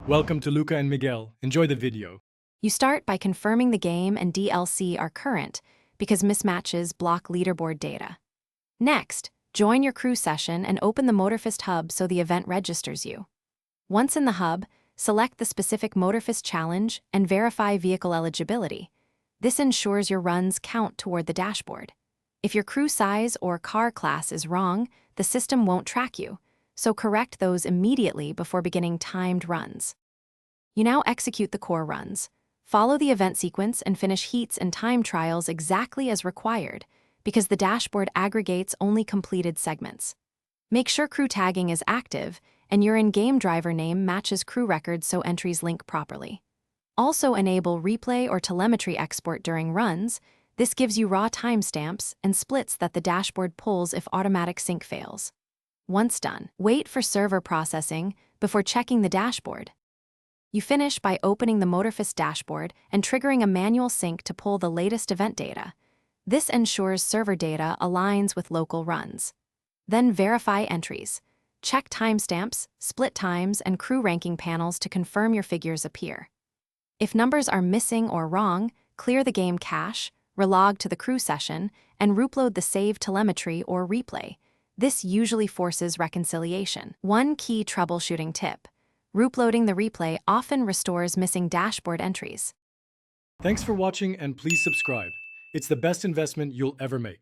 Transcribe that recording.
Welcome to Luca and Miguel. Enjoy the video. You start by confirming the game and DLC are current because mismatches block leaderboard data. Next, join your crew session and open the Motorfest hub so the event registers you. Once in the hub, select the specific Motorfest challenge and verify vehicle eligibility. This ensures your runs count toward the dashboard. If your crew size or car class is wrong, the system won't track you, so correct those immediately before beginning timed runs. You now execute the core runs. Follow the event sequence and finish heats and time trials exactly as required, because the dashboard aggregates only completed segments. Make sure crew tagging is active and your in-game driver name matches crew records so entries link properly. Also enable replay or telemetry export during runs. This gives you raw timestamps and splits that the dashboard pulls if automatic sync fails. Once done, wait for server processing before checking the dashboard. You finish by opening the Motorfest dashboard and triggering a manual sync to pull the latest event data. This ensures server data aligns with local runs. Then verify entries. Check timestamps, split times, and crew ranking panels to confirm your figures appear. If numbers are missing or wrong, clear the game cache, relog to the crew session, and reupload the saved telemetry or replay. This usually forces reconciliation. One key troubleshooting tip: reuploading the replay often restores missing dashboard entries. Thanks for watching and please subscribe. It's the best investment you'll ever make.